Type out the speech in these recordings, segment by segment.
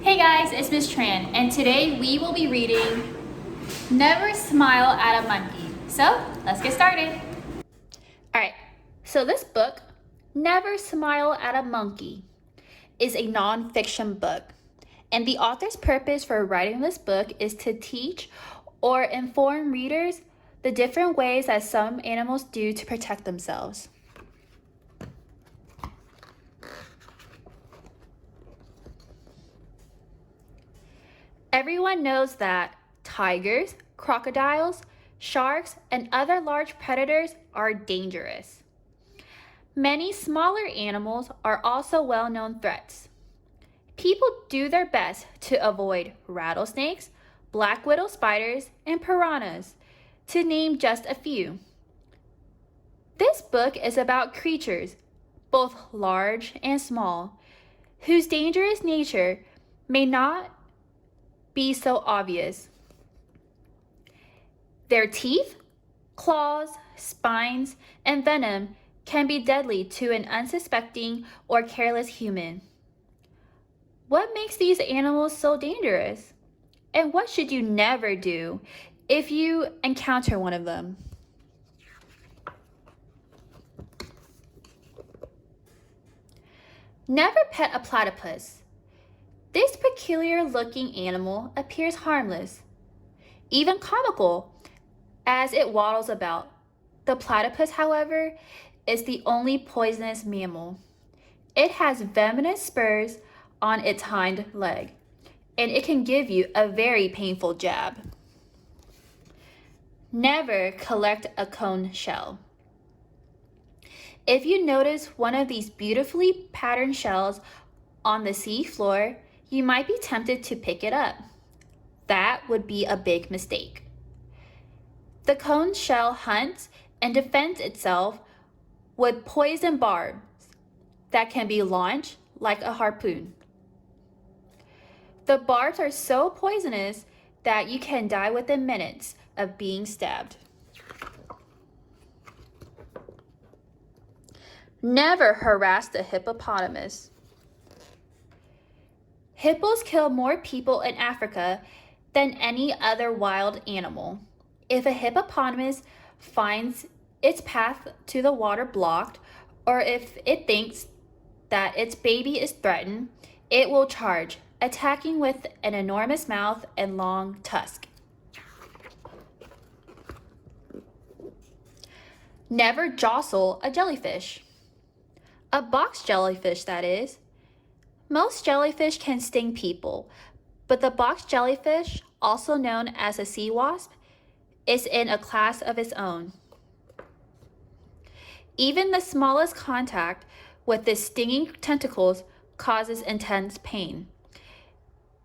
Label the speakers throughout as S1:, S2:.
S1: Hey guys, it's Miss Tran, and today we will be reading Never Smile at a Monkey. So, let's get started. Alright, so this book, Never Smile at a Monkey, is a non-fiction book. And the author's purpose for writing this book is to teach or inform readers the different ways that some animals do to protect themselves. Everyone knows that tigers, crocodiles, sharks, and other large predators are dangerous. Many smaller animals are also well-known threats. People do their best to avoid rattlesnakes, black widow spiders, and piranhas, to name just a few. This book is about creatures, both large and small, whose dangerous nature may not be so obvious. Their teeth, claws, spines, and venom can be deadly to an unsuspecting or careless human. What makes these animals so dangerous? And what should you never do if you encounter one of them? Never pet a platypus. This peculiar-looking animal appears harmless, even comical, as it waddles about. The platypus, however, is the only poisonous mammal. It has venomous spurs on its hind leg, and it can give you a very painful jab. Never collect a cone shell. If you notice one of these beautifully patterned shells on the sea floor, you might be tempted to pick it up. That would be a big mistake. The cone shell hunts and defends itself with poison barbs that can be launched like a harpoon. The barbs are so poisonous that you can die within minutes of being stabbed. Never harass the hippopotamus. Hippos kill more people in Africa than any other wild animal. If a hippopotamus finds its path to the water blocked, or if it thinks that its baby is threatened, it will charge, attacking with an enormous mouth and long tusk. Never jostle a jellyfish. A box jellyfish, that is. Most jellyfish can sting people, but the box jellyfish, also known as a sea wasp, is in a class of its own. Even the smallest contact with its stinging tentacles causes intense pain.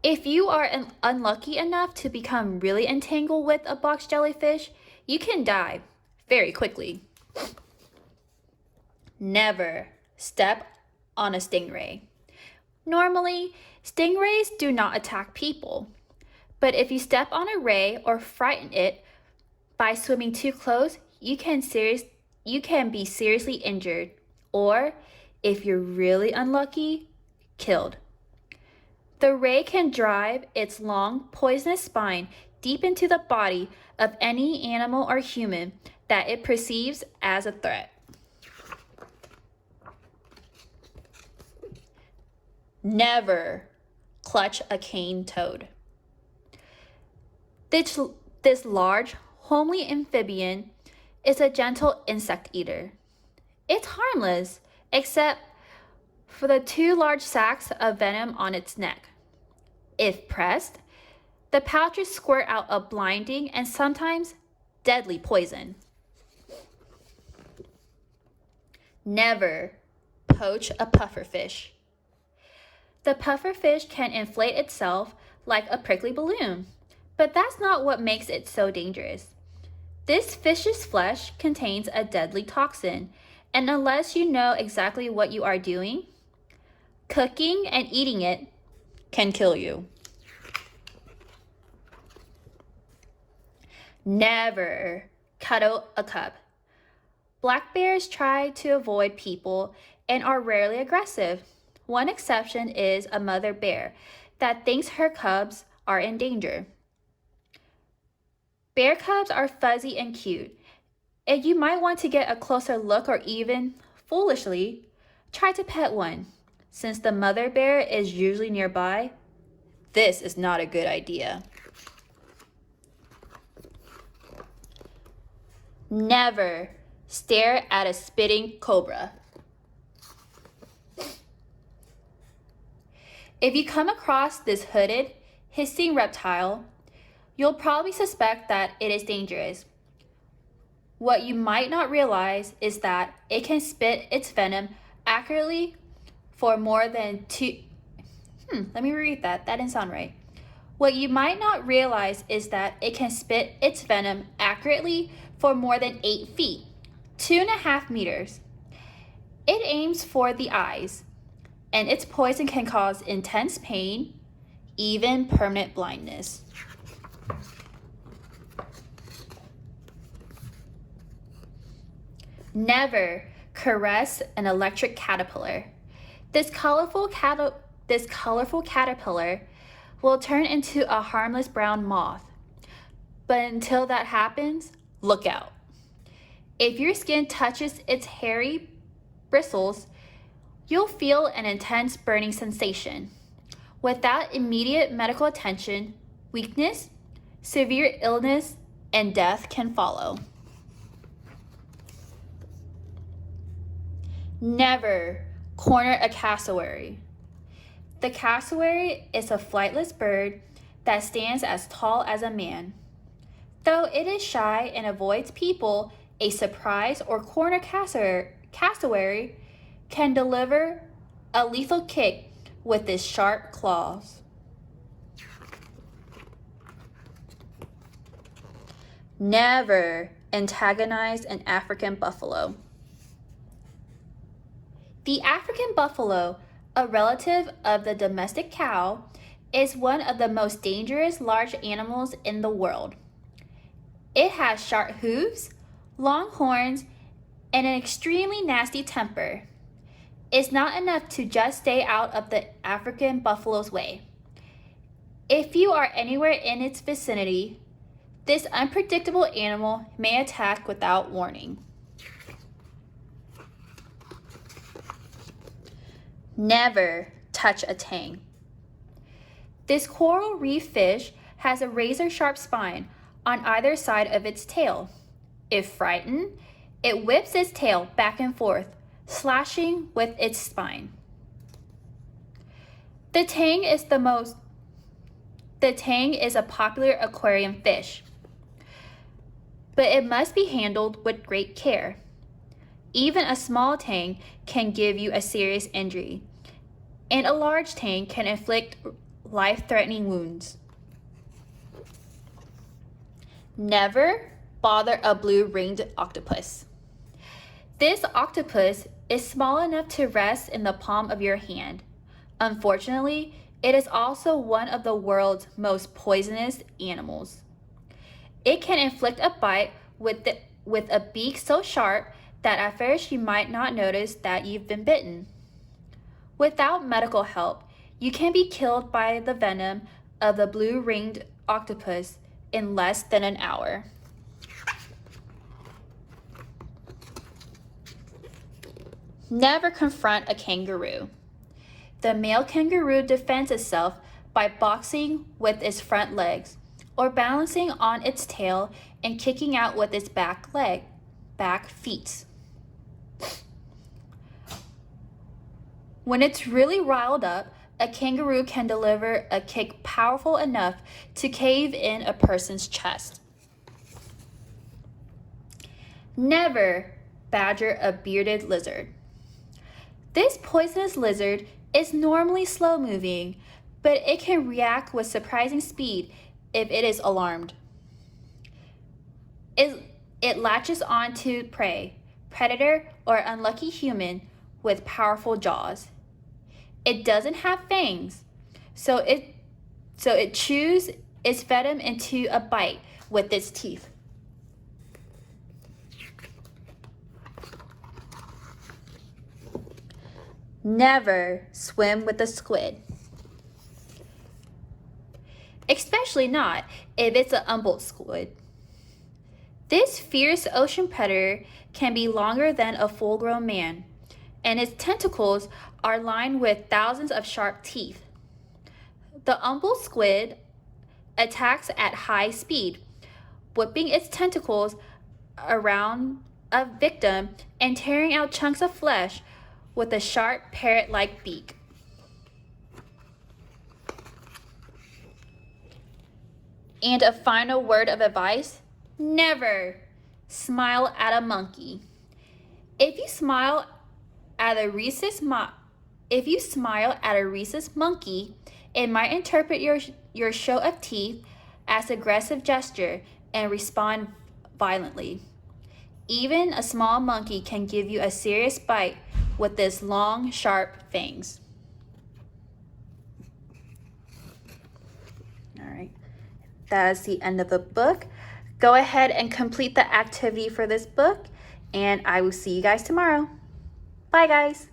S1: If you are unlucky enough to become really entangled with a box jellyfish, you can die very quickly. Never step on a stingray. Normally, stingrays do not attack people, but if you step on a ray or frighten it by swimming too close, you can be seriously injured, or if you're really unlucky, killed. The ray can drive its long, poisonous spine deep into the body of any animal or human that it perceives as a threat. Never clutch a cane toad. This large, homely amphibian is a gentle insect eater. It's harmless, except for the two large sacs of venom on its neck. If pressed, the pouches squirt out a blinding and sometimes deadly poison. Never poach a pufferfish. The pufferfish can inflate itself like a prickly balloon, but that's not what makes it so dangerous. This fish's flesh contains a deadly toxin, and unless you know exactly what you are doing, cooking and eating it can kill you. Never cuddle a cub. Black bears try to avoid people and are rarely aggressive. One exception is a mother bear. that thinks her cubs are in danger. Bear cubs are fuzzy and cute, and you might want to get a closer look or even, foolishly, try to pet one. Since the mother bear is usually nearby, this is not a good idea. Never stare at a spitting cobra. If you come across this hooded, hissing reptile, you'll probably suspect that it is dangerous. What you might not realize is that it can spit its venom accurately for more than let me repeat that. That didn't sound right. What you might not realize is that it can spit its venom accurately for more than 8 feet, 2.5 meters. It aims for the eyes, and its poison can cause intense pain, even permanent blindness. Never caress an electric caterpillar. This colorful caterpillar will turn into a harmless brown moth. But until that happens, look out. If your skin touches its hairy bristles, you'll feel an intense burning sensation. Without immediate medical attention, weakness, severe illness, and death can follow. Never corner a cassowary. The cassowary is a flightless bird that stands as tall as a man. Though it is shy and avoids people, a surprise or corner cassowary can deliver a lethal kick with its sharp claws. Never antagonize an African buffalo. The African buffalo, a relative of the domestic cow, is one of the most dangerous large animals in the world. It has sharp hooves, long horns, and an extremely nasty temper. It's not enough to just stay out of the African buffalo's way. If you are anywhere in its vicinity, this unpredictable animal may attack without warning. Never touch a tang. This coral reef fish has a razor-sharp spine on either side of its tail. If frightened, it whips its tail back and forth, slashing with its spine. The tang is a popular aquarium fish, but it must be handled with great care. Even a small tang can give you a serious injury, and a large tang can inflict life-threatening wounds. Never bother a blue-ringed octopus. This octopus is small enough to rest in the palm of your hand. Unfortunately, it is also one of the world's most poisonous animals. It can inflict a bite with a beak so sharp that at first you might not notice that you've been bitten. Without medical help, you can be killed by the venom of the blue-ringed octopus in less than an hour. Never confront a kangaroo. The male kangaroo defends itself by boxing with its front legs or balancing on its tail and kicking out with its back feet. When it's really riled up, a kangaroo can deliver a kick powerful enough to cave in a person's chest. Never badger a bearded lizard. This poisonous lizard is normally slow-moving, but it can react with surprising speed if it is alarmed. It latches onto prey, predator, or unlucky human with powerful jaws. It doesn't have fangs, so it chews its venom into a bite with its teeth. Never swim with a squid. especially not if it's an Humboldt squid. This fierce ocean predator can be longer than a full-grown man, and its tentacles are lined with thousands of sharp teeth. The Humboldt squid attacks at high speed, whipping its tentacles around a victim and tearing out chunks of flesh with a sharp parrot-like beak. And a final word of advice: never smile at a monkey. If you smile at a rhesus monkey, it might interpret your show of teeth as aggressive gesture and respond violently. Even a small monkey can give you a serious bite with its long, sharp fangs. All right, that is the end of the book. Go ahead and complete the activity for this book, and I will see you guys tomorrow. Bye, guys.